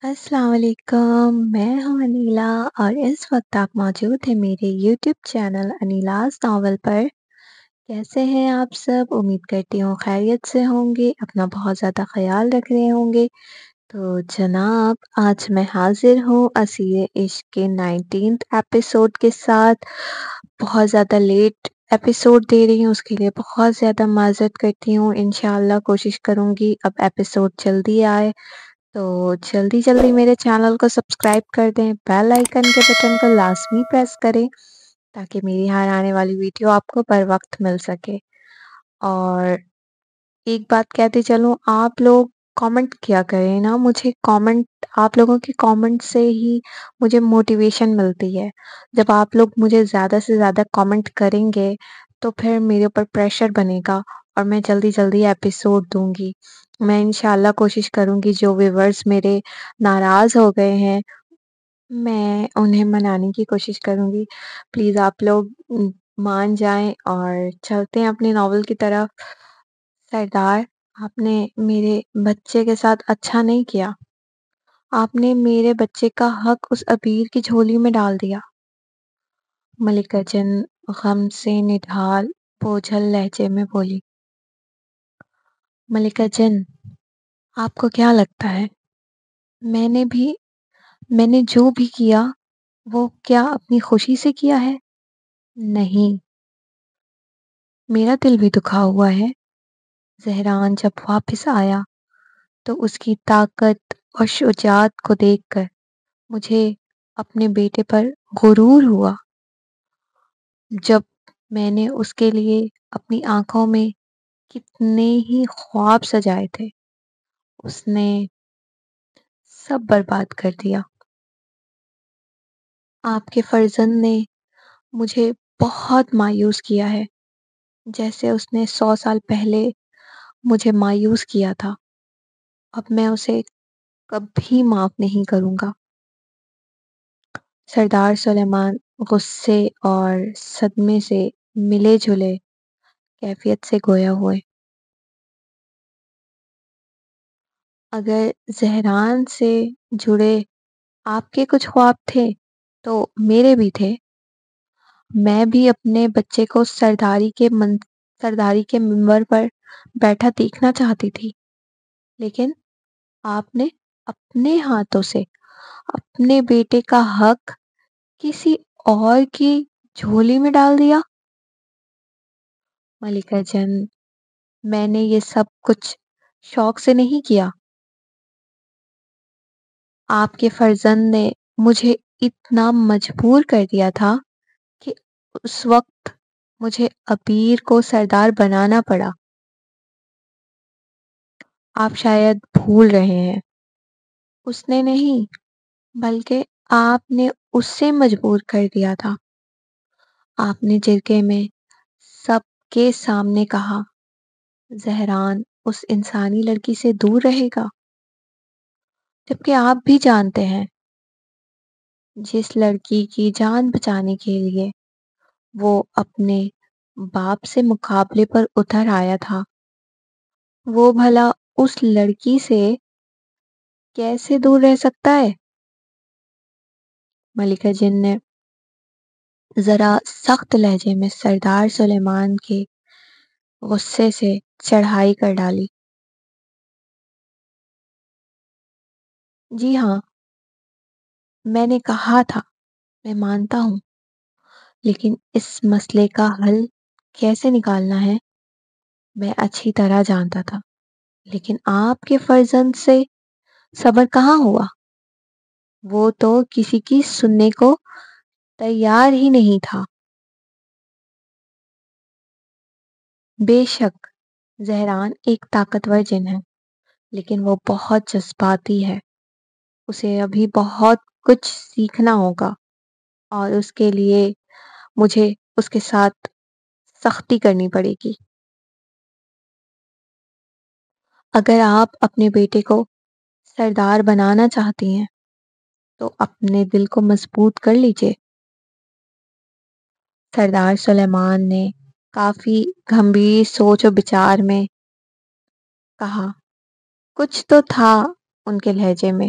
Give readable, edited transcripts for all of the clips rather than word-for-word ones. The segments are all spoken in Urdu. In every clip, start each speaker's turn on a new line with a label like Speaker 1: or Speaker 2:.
Speaker 1: السلام علیکم، میں ہوں انیلا اور اس وقت آپ موجود ہیں میرے یوٹیوب چینل انیلاز ناول پر۔ کیسے ہیں آپ سب؟ امید کرتی ہوں خیریت سے ہوں گے، اپنا بہت زیادہ خیال رکھ رہے ہوں گے۔ تو جناب، آج میں حاضر ہوں اسیر عشق کے 19 ایپیسوڈ کے ساتھ۔ بہت زیادہ لیٹ ایپیسوڈ دے رہی ہوں، اس کے لیے بہت زیادہ معذرت کرتی ہوں۔ انشاءاللہ کوشش کروں گی اب ایپیسوڈ جلدی آئے، تو جلدی جلدی میرے چینل کو سبسکرائب کر دیں، بیل آئیکن کے بٹن کو لازمی پریس کریں تاکہ میری ہر آنے والی ویڈیو آپ کو بر وقت مل سکے۔ اور ایک بات کہتے چلوں، آپ لوگ کامنٹ کیا کریں نا، مجھے کامنٹ، آپ لوگوں کے کامنٹ سے ہی مجھے موٹیویشن ملتی ہے۔ جب آپ لوگ مجھے زیادہ سے زیادہ کامنٹ کریں گے تو پھر میرے اوپر پریشر بنے گا اور میں جلدی جلدی ایپیسوڈ دوں گی۔ میں انشاءاللہ کوشش کروں گی جو ویورز میرے ناراض ہو گئے ہیں میں انہیں منانے کی کوشش کروں گی۔ پلیز آپ لوگ مان جائیں اور چلتے ہیں اپنی ناول کی طرف۔ سردار، آپ نے میرے بچے کے ساتھ اچھا نہیں کیا۔ آپ نے میرے بچے کا حق اس ابیر کی جھولی میں ڈال دیا۔ ملکہ جن غم سے نڈھال بوجھل لہجے میں بولی۔ ملکہ جن، آپ کو کیا لگتا ہے میں نے جو بھی کیا وہ کیا اپنی خوشی سے کیا ہے؟ نہیں، میرا دل بھی دکھا ہوا ہے۔ زہران جب واپس آیا تو اس کی طاقت اور شجاعت کو دیکھ کر مجھے اپنے بیٹے پر غرور ہوا۔ جب میں نے اس کے لیے اپنی آنکھوں میں کتنے ہی خواب سجائے تھے، اس نے سب برباد کر دیا۔ آپ کے فرزند نے مجھے بہت مایوس کیا ہے، جیسے اس نے 100 سال پہلے مجھے مایوس کیا تھا۔ اب میں اسے کبھی معاف نہیں کروں گا۔ سردار سلیمان غصے اور صدمے سے ملے جلے کیفیت سے گویا ہوئے۔ اگر زہران سے جڑے آپ کے کچھ خواب تھے تو میرے بھی تھے۔ میں بھی اپنے بچے کو سرداری کے منبر پر بیٹھا دیکھنا چاہتی تھی، لیکن آپ نے اپنے ہاتھوں سے اپنے بیٹے کا حق کسی اور کی جھولی میں ڈال دیا۔ ملکہ جن، میں نے یہ سب کچھ شوق سے نہیں کیا۔ آپ کے فرزند نے مجھے اتنا مجبور کر دیا تھا کہ اس وقت مجھے ابیر کو سردار بنانا پڑا۔ آپ شاید بھول رہے ہیں، اس نے نہیں بلکہ آپ نے اس سے مجبور کر دیا تھا۔ آپ نے جرگے میں سب کے سامنے کہا، زہران اس انسانی لڑکی سے دور رہے گا، جبکہ آپ بھی جانتے ہیں جس لڑکی کی جان بچانے کے لیے وہ اپنے باپ سے مقابلے پر اتر آیا تھا، وہ بھلا اس لڑکی سے کیسے دور رہ سکتا ہے؟ ملکہ جن نے ذرا سخت لہجے میں سردار سلیمان کے غصے سے چڑھائی کر ڈالی۔ جی ہاں، میں نے کہا تھا، میں مانتا ہوں، لیکن اس مسئلے کا حل کیسے نکالنا ہے میں اچھی طرح جانتا تھا، لیکن آپ کے فرزند سے صبر کہاں ہوا؟ وہ تو کسی کی سننے کو تیار ہی نہیں تھا۔ بے شک زہران ایک طاقتور جن ہے، لیکن وہ بہت جذباتی ہے۔ اسے ابھی بہت کچھ سیکھنا ہوگا اور اس کے لیے مجھے اس کے ساتھ سختی کرنی پڑے گی۔ اگر آپ اپنے بیٹے کو سردار بنانا چاہتی ہیں تو اپنے دل کو مضبوط کر لیجئے۔ سردار سلیمان نے کافی گمبھیر سوچ و بچار میں کہا۔ کچھ تو تھا ان کے لہجے میں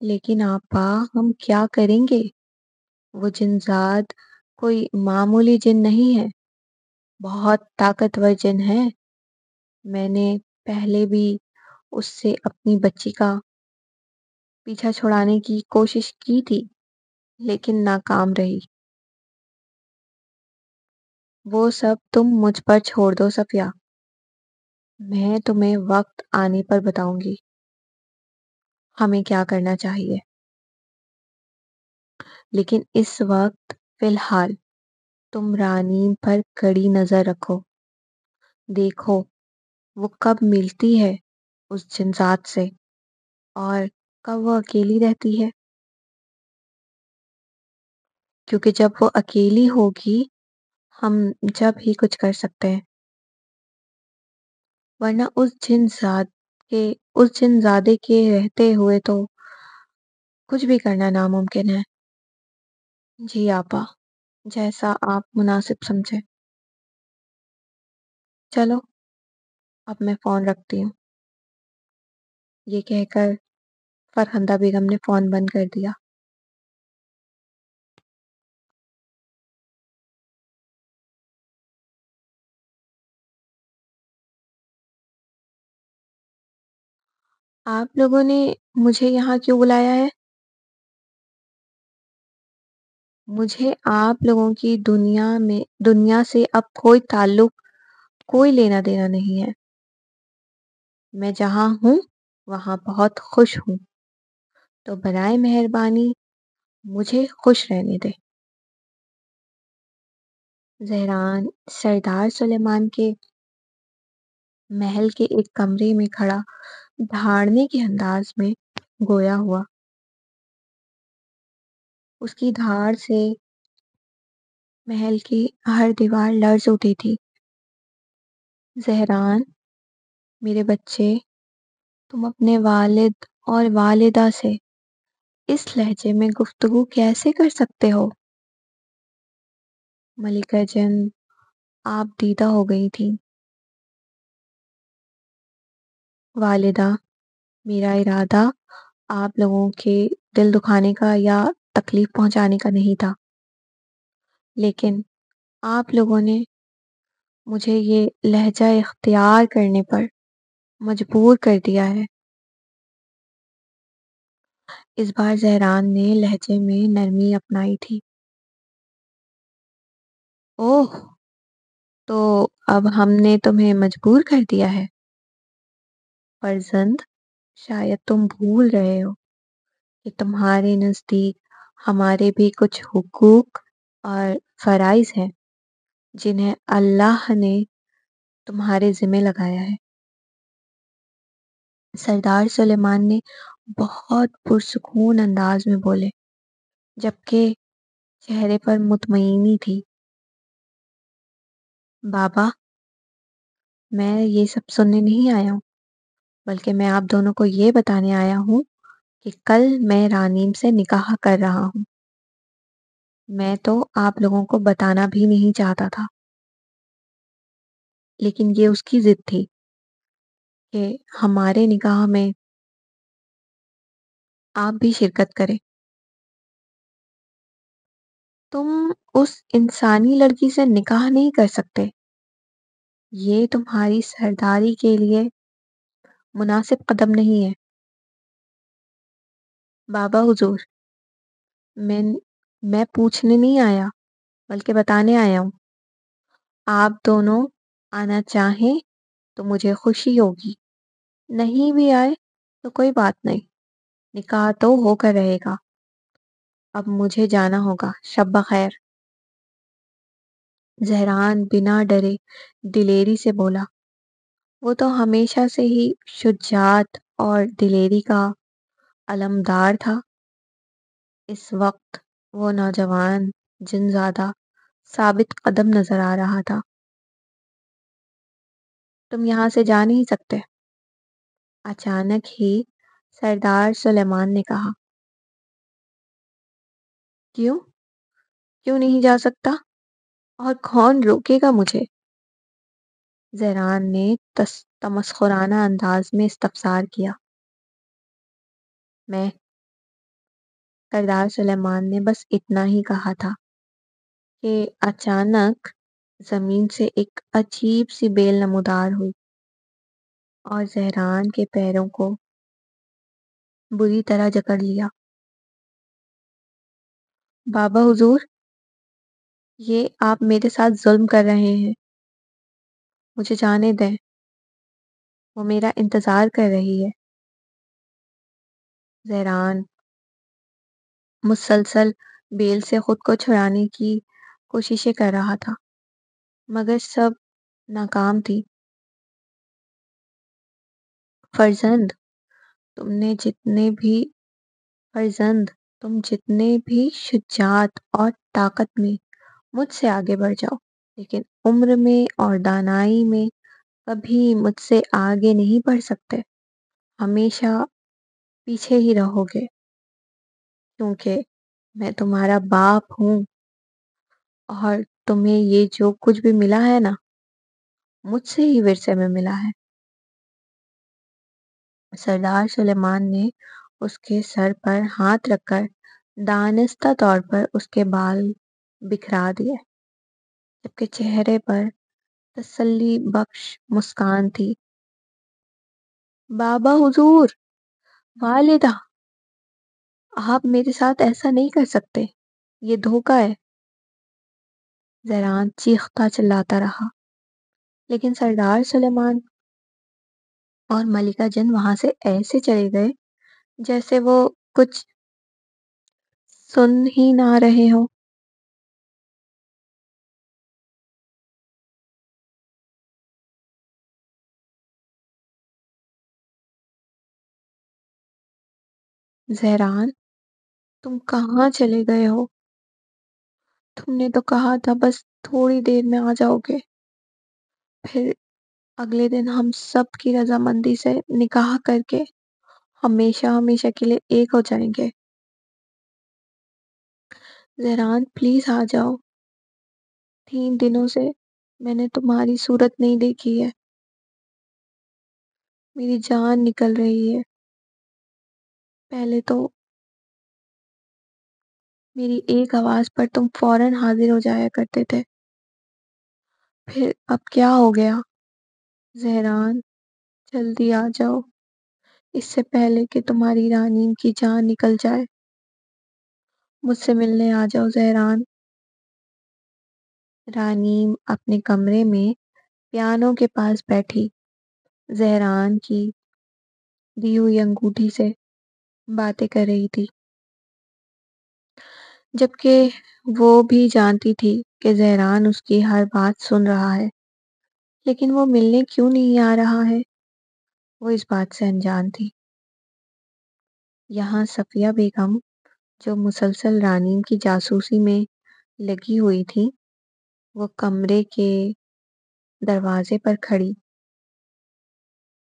Speaker 1: لیکن آپا ہم کیا کریں گے؟ وہ جنزاد کوئی معمولی جن نہیں ہے، بہت طاقتور جن ہے۔ میں نے پہلے بھی اس سے اپنی بچی کا پیچھا چھڑانے کی کوشش کی تھی لیکن ناکام رہی۔ وہ سب تم مجھ پر چھوڑ دو صفیہ، میں تمہیں وقت آنے پر بتاؤں گی ہمیں کیا کرنا چاہیے، لیکن اس وقت فی الحال تم رانیم پر کڑی نظر رکھو۔ دیکھو وہ کب ملتی ہے اس جنزات سے اور کب وہ اکیلی رہتی ہے، کیونکہ جب وہ اکیلی ہوگی ہم جب ہی کچھ کر سکتے ہیں، ورنہ کے اس جن زادے کے رہتے ہوئے تو کچھ بھی کرنا ناممکن ہے۔ جی آپا، جیسا آپ مناسب سمجھے۔ چلو اب میں فون رکھتی ہوں، یہ کہہ کر فرخندہ بیگم نے فون بند کر دیا۔ آپ لوگوں نے مجھے یہاں کیوں بلایا ہے؟ مجھے آپ لوگوں کی دنیا سے اب کوئی تعلق، کوئی لینا دینا نہیں ہے۔ میں جہاں ہوں وہاں بہت خوش ہوں، تو برائے مہربانی مجھے خوش رہنے دے۔ زہران سردار سلیمان کے محل کے ایک کمرے میں کھڑا دھاڑنے کے انداز میں گویا ہوا۔ اس کی دھاڑ سے محل کی ہر دیوار لرز اٹھی تھی۔ زہران میرے بچے، تم اپنے والد اور والدہ سے اس لہجے میں گفتگو کیسے کر سکتے ہو؟ ملکہ جن آپ دیدہ ہو گئی تھی۔ والدہ، میرا ارادہ آپ لوگوں کے دل دکھانے کا یا تکلیف پہنچانے کا نہیں تھا، لیکن آپ لوگوں نے مجھے یہ لہجہ اختیار کرنے پر مجبور کر دیا ہے۔ اس بار زہران نے لہجے میں نرمی اپنائی تھی۔ اوہ، تو اب ہم نے تمہیں مجبور کر دیا ہے؟ فرزند، شاید تم بھول رہے ہو کہ تمہارے نزدیک ہمارے بھی کچھ حقوق اور فرائض ہیں جنہیں اللہ نے تمہارے ذمہ لگایا ہے۔ سردار سلیمان نے بہت پرسکون انداز میں بولے، جبکہ چہرے پر مطمئنی تھی۔ بابا، میں یہ سب سننے نہیں آیا ہوں، بلکہ میں آپ دونوں کو یہ بتانے آیا ہوں کہ کل میں رانیم سے نکاح کر رہا ہوں۔ میں تو آپ لوگوں کو بتانا بھی نہیں چاہتا تھا، لیکن یہ اس کی ضد تھی کہ ہمارے نکاح میں آپ بھی شرکت کریں۔ تم اس انسانی لڑکی سے نکاح نہیں کر سکتے، یہ تمہاری سرداری کے لیے مناسب قدم نہیں ہے۔ بابا حضور، میں پوچھنے نہیں آیا بلکہ بتانے آیا ہوں۔ آپ دونوں آنا چاہیں تو مجھے خوشی ہوگی، نہیں بھی آئے تو کوئی بات نہیں، نکاح تو ہو کر رہے گا۔ اب مجھے جانا ہوگا، شب بخیر۔ زہران بنا ڈرے دلیری سے بولا۔ وہ تو ہمیشہ سے ہی شجاعت اور دلیری کا علمدار تھا۔ اس وقت وہ نوجوان جن زیادہ ثابت قدم نظر آ رہا تھا۔ تم یہاں سے جا نہیں سکتے، اچانک ہی سردار سلیمان نے کہا۔ کیوں نہیں جا سکتا، اور کون روکے گا مجھے؟ زہران نے تمسخرانہ انداز میں استفسار کیا۔ سردار سلیمان نے بس اتنا ہی کہا تھا کہ اچانک زمین سے ایک عجیب سی بیل نمودار ہوئی اور زہران کے پیروں کو بری طرح جکڑ لیا۔ بابا حضور، یہ آپ میرے ساتھ ظلم کر رہے ہیں، مجھے جانے دیں، وہ میرا انتظار کر رہی ہے۔ زہران مسلسل بیل سے خود کو چھڑانے کی کوششیں کر رہا تھا مگر سب ناکام تھی۔ فرزند تم نے جتنے بھی فرزند تم جتنے بھی شجاعت اور طاقت میں مجھ سے آگے بڑھ جاؤ، لیکن عمر میں اور دانائی میں کبھی مجھ سے آگے نہیں بڑھ سکتے، ہمیشہ پیچھے ہی رہو گے، کیونکہ میں تمہارا باپ ہوں اور تمہیں یہ جو کچھ بھی ملا ہے نا، مجھ سے ہی ورثے میں ملا ہے۔ سردار سلیمان نے اس کے سر پر ہاتھ رکھ کر دانستہ طور پر اس کے بال بکھرا دیے، جبکہ چہرے پر تسلی بخش مسکان تھی۔ بابا حضور، والدہ، آپ میرے ساتھ ایسا نہیں کر سکتے، یہ دھوکہ ہے۔ زہران چیختا چلاتا رہا، لیکن سردار سلیمان اور ملکہ جن وہاں سے ایسے چلے گئے جیسے وہ کچھ سن ہی نہ رہے ہوں۔ زہران، تم کہاں چلے گئے ہو؟ تم نے تو کہا تھا بس تھوڑی دیر میں آ جاؤ گے، پھر اگلے دن ہم سب کی رضامندی سے نکاح کر کے ہمیشہ ہمیشہ کے لیے ایک ہو جائیں گے۔ زہران پلیز آ جاؤ، 3 دنوں سے میں نے تمہاری صورت نہیں دیکھی ہے، میری جان نکل رہی ہے۔ پہلے تو میری ایک آواز پر تم فوراً حاضر ہو جایا کرتے تھے، پھر اب کیا ہو گیا؟ زہران جلدی آ جاؤ، اس سے پہلے کہ تمہاری رانیم کی جان نکل جائے، مجھ سے ملنے آ جاؤ زہران۔ رانیم اپنے کمرے میں پیانو کے پاس بیٹھی زہران کی دی ہوئی انگوٹھی سے باتیں کر رہی تھی، جبکہ وہ بھی جانتی تھی کہ زہران اس کی ہر بات سن رہا ہے، لیکن وہ ملنے کیوں نہیں آ رہا ہے، وہ اس بات سے انجان تھی۔ یہاں صفیہ بیگم جو مسلسل رانیم کی جاسوسی میں لگی ہوئی تھی، وہ کمرے کے دروازے پر کھڑی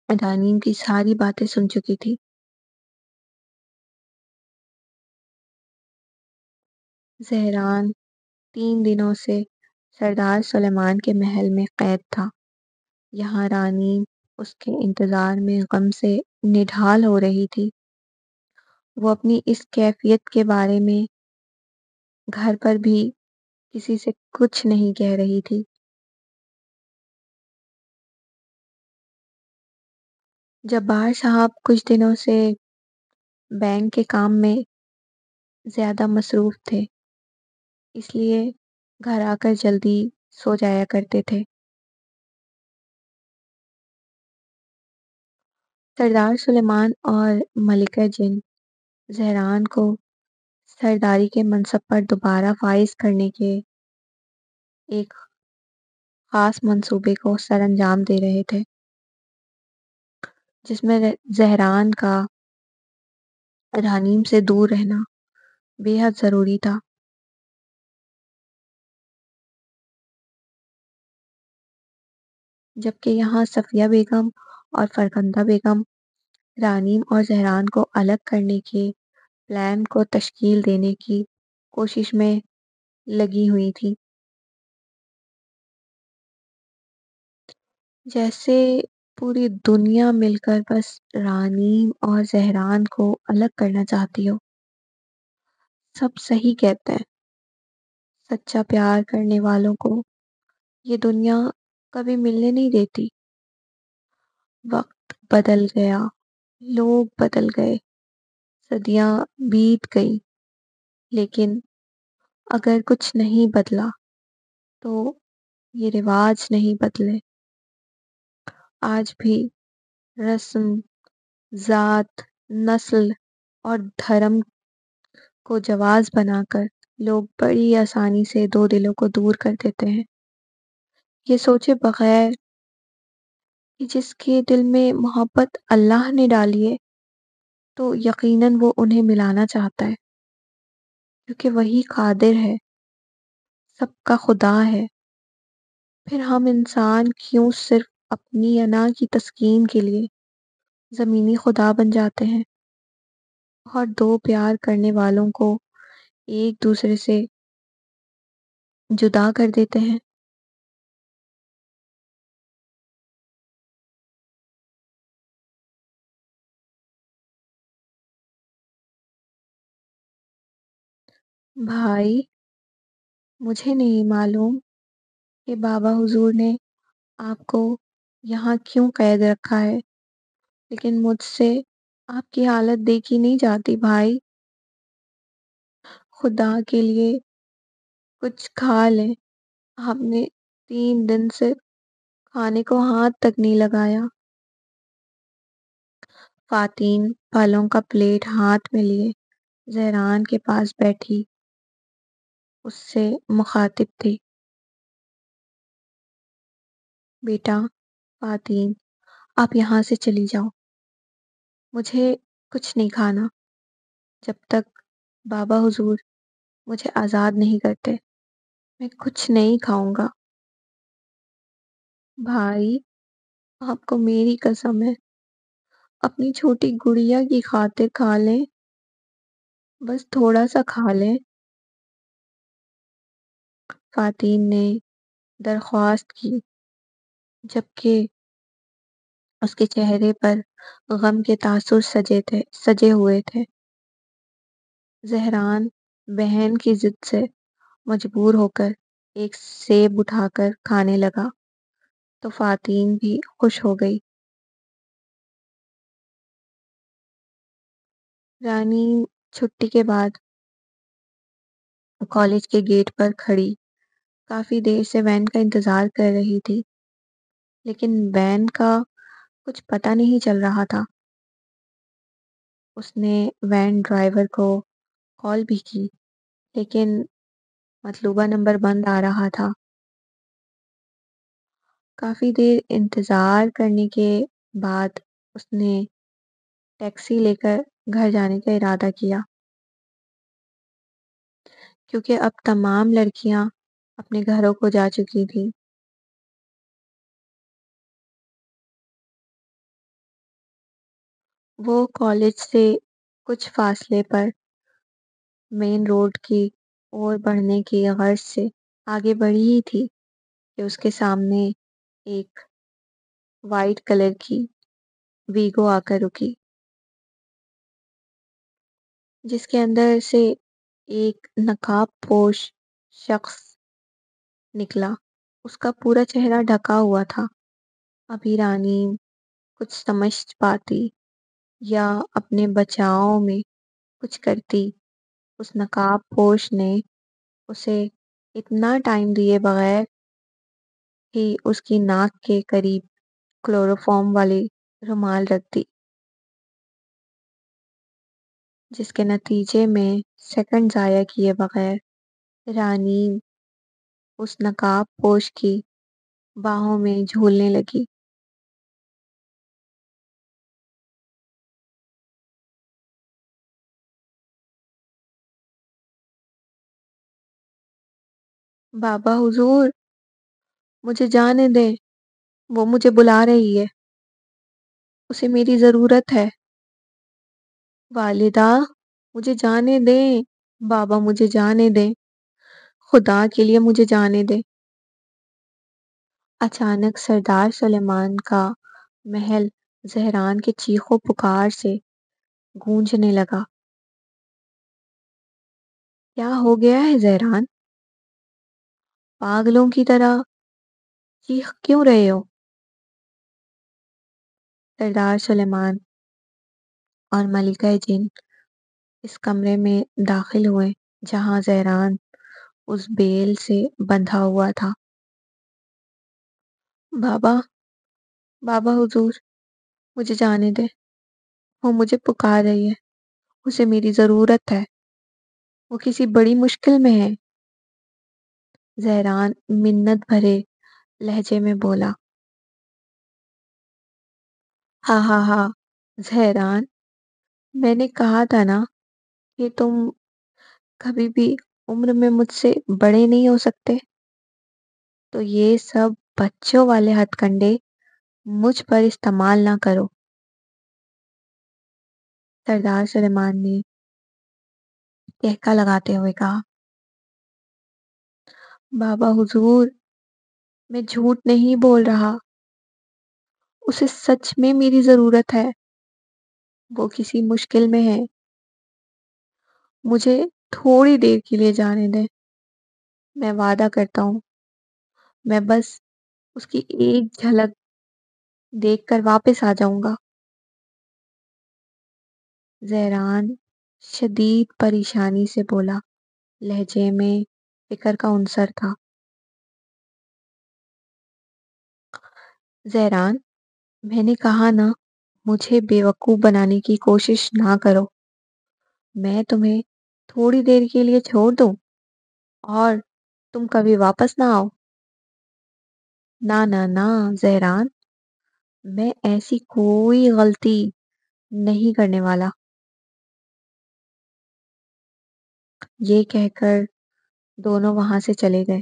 Speaker 1: رانیم کی ساری باتیں سن چکی تھی۔ زہران 3 دنوں سے سردار سلیمان کے محل میں قید تھا۔ یہاں رانیم اس کے انتظار میں غم سے نڈھال ہو رہی تھی۔ وہ اپنی اس کیفیت کے بارے میں گھر پر بھی کسی سے کچھ نہیں کہہ رہی تھی۔ جبار صاحب کچھ دنوں سے بینک کے کام میں زیادہ مصروف تھے، اس لیے گھر آ کر جلدی سو جایا کرتے تھے۔ سردار سلیمان اور ملکہ جن زہران کو سرداری کے منصب پر دوبارہ فائز کرنے کے ایک خاص منصوبے کو سر انجام دے رہے تھے، جس میں زہران کا رانیم سے دور رہنا بے حد ضروری تھا۔ جبکہ یہاں صفیہ بیگم اور فرخندہ بیگم رانیم اور زہران کو الگ کرنے کے پلان کو تشکیل دینے کی کوشش میں لگی ہوئی تھی، جیسے پوری دنیا مل کر بس رانیم اور زہران کو الگ کرنا چاہتی ہو۔ سب صحیح کہتے ہیں، سچا پیار کرنے والوں کو یہ دنیا کبھی ملنے نہیں دیتی۔ وقت بدل گیا، لوگ بدل گئے، صدیاں بیت گئی، لیکن اگر کچھ نہیں بدلا تو یہ رواج نہیں بدلے۔ آج بھی رسم، ذات، نسل اور دھرم کو جواز بنا کر لوگ بڑی آسانی سے دو دلوں کو دور کر دیتے ہیں، یہ سوچے بغیر کہ جس کے دل میں محبت اللہ نے ڈالی ہے تو یقیناً وہ انہیں ملانا چاہتا ہے، کیونکہ وہی قادر ہے، سب کا خدا ہے۔ پھر ہم انسان کیوں صرف اپنی انا کی تسکین کے لیے زمینی خدا بن جاتے ہیں اور دو پیار کرنے والوں کو ایک دوسرے سے جدا کر دیتے ہیں۔ بھائی، مجھے نہیں معلوم کہ بابا حضور نے آپ کو یہاں کیوں قید رکھا ہے، لیکن مجھ سے آپ کی حالت دیکھی نہیں جاتی بھائی۔ خدا کے لیے کچھ کھا لیں، آپ نے 3 دن سے کھانے کو ہاتھ تک نہیں لگایا۔ فاتین پھلوں کا پلیٹ ہاتھ میں لیے زہران کے پاس بیٹھی، اس سے مخاطب تھی۔ بیٹا فاتین، آپ یہاں سے چلی جاؤ، مجھے کچھ نہیں کھانا جب تک بابا حضور مجھے آزاد نہیں کرتے، میں کچھ نہیں کھاؤں گا۔ بھائی، آپ کو میری قسم ہے، اپنی چھوٹی گڑیا کی خاطر کھا لیں، بس تھوڑا سا کھا لیں۔ فاتین نے درخواست کی، جبکہ اس کے چہرے پر غم کے تاثر سجے ہوئے تھے۔ زہران بہن کی ضد سے مجبور ہو کر ایک سیب اٹھا کر کھانے لگا تو فاتین بھی خوش ہو گئی۔ رانی چھٹی کے بعد کالج کے گیٹ پر کھڑی کافی دیر سے وین کا انتظار کر رہی تھی، لیکن وین کا کچھ پتہ نہیں چل رہا تھا۔ اس نے وین ڈرائیور کو کال بھی کی، لیکن مطلوبہ نمبر بند آ رہا تھا۔ کافی دیر انتظار کرنے کے بعد اس نے ٹیکسی لے کر گھر جانے کا ارادہ کیا، کیونکہ اب تمام لڑکیاں اپنے گھروں کو جا چکی تھیں۔ وہ کالج سے کچھ فاصلے پر مین روڈ کی اور بڑھنے کی غرض سے آگے بڑھی ہی تھی کہ اس کے سامنے ایک وائٹ کلر کی ویگو آ کر رکی، جس کے اندر سے ایک نقاب پوش شخص نکلا۔ اس کا پورا چہرہ ڈھکا ہوا تھا۔ ابھی رانی کچھ سمجھ پاتی یا اپنے بچاؤ میں کچھ کرتی، اس نقاب پوش نے اسے اتنا ٹائم دیے بغیر ہی اس کی ناک کے قریب کلوروفارم والی رومال رکھ دی، جس کے نتیجے میں سیکنڈ ضائع کیے بغیر رانی اس نقاب پوش کی باہوں میں جھولنے لگی۔ بابا حضور، مجھے جانے دیں، وہ مجھے بلا رہی ہے، اسے میری ضرورت ہے۔ والدہ، مجھے جانے دیں، بابا مجھے جانے دیں، خدا کے لیے مجھے جانے دیں۔ اچانک سردار سلیمان کا محل زہران کے چیخو پکار سے گونجنے لگا۔ کیا ہو گیا ہے زہران؟ پاگلوں کی طرح چیخ کیوں رہے ہو؟ سردار سلیمان اور ملکہ جن اس کمرے میں داخل ہوئے جہاں زہران اس بیل سے بندھا ہوا تھا۔ بابا، بابا حضور، مجھے جانے دے، وہ مجھے پکار رہی ہے، اسے میری ضرورت ہے، وہ کسی بڑی مشکل میں ہے۔ زہران منت بھرے لہجے میں بولا۔ ہاں ہاں ہاں، زہران، میں نے کہا تھا نا کہ تم کبھی بھی عمر میں مجھ سے بڑے نہیں ہو سکتے، تو یہ سب بچوں والے ہتھ کنڈے مجھ پر استعمال نہ کرو۔ سردار سلیمان نے ٹہکا لگاتے ہوئے کہا۔ بابا حضور، میں جھوٹ نہیں بول رہا، اسے سچ میں میری ضرورت ہے، وہ کسی مشکل میں ہے، مجھے تھوڑی دیر کے لیے جانے دیں، میں وعدہ کرتا ہوں، میں بس اس کی ایک جھلک دیکھ کر واپس آ جاؤں گا۔ زہران شدید پریشانی سے بولا، لہجے میں فکر کا عنصر تھا۔ زہران، میں نے کہا نا، مجھے بیوقوف بنانے کی کوشش نہ کرو، میں تمہیں تھوڑی دیر کے لیے چھوڑ دوں اور تم کبھی واپس نہ آؤ۔ نہ نہ نہ زہران، میں ایسی کوئی غلطی نہیں کرنے والا۔ یہ کہہ کر دونوں وہاں سے چلے گئے۔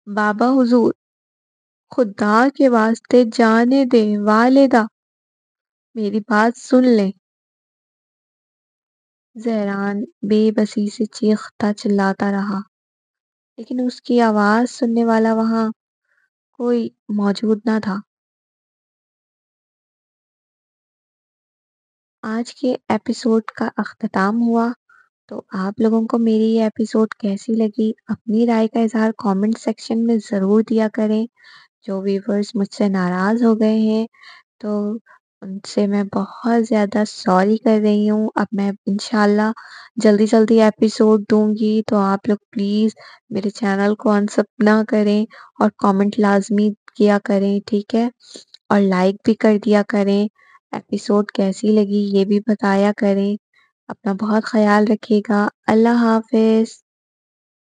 Speaker 1: بابا حضور، خدا کے واسطے جانے دیں والدہ، میری بات سن لیں۔ زہران بے بسی سے چیختا چلاتا رہا، لیکن اس کی آواز سننے والا وہاں کوئی موجود نہ تھا۔ آج کے ایپیسوڈ کا اختتام ہوا، تو آپ لوگوں کو میری یہ ایپیسوڈ کیسی لگی اپنی رائے کا اظہار کامنٹ سیکشن میں ضرور دیا کریں۔ جو ویورز مجھ سے ناراض ہو گئے ہیں تو ان سے میں بہت زیادہ سوری کر رہی ہوں۔ اب میں انشاءاللہ جلدی جلدی ایپیسوڈ دوں گی، تو آپ لوگ پلیز میرے چینل کو انسب نہ کریں اور کامنٹ لازمی کیا کریں، ٹھیک ہے؟ اور لائک بھی کر دیا کریں۔ ایپیسوڈ کیسی لگی یہ بھی بتایا کریں۔ اپنا بہت خیال رکھیے گا۔ اللہ حافظ۔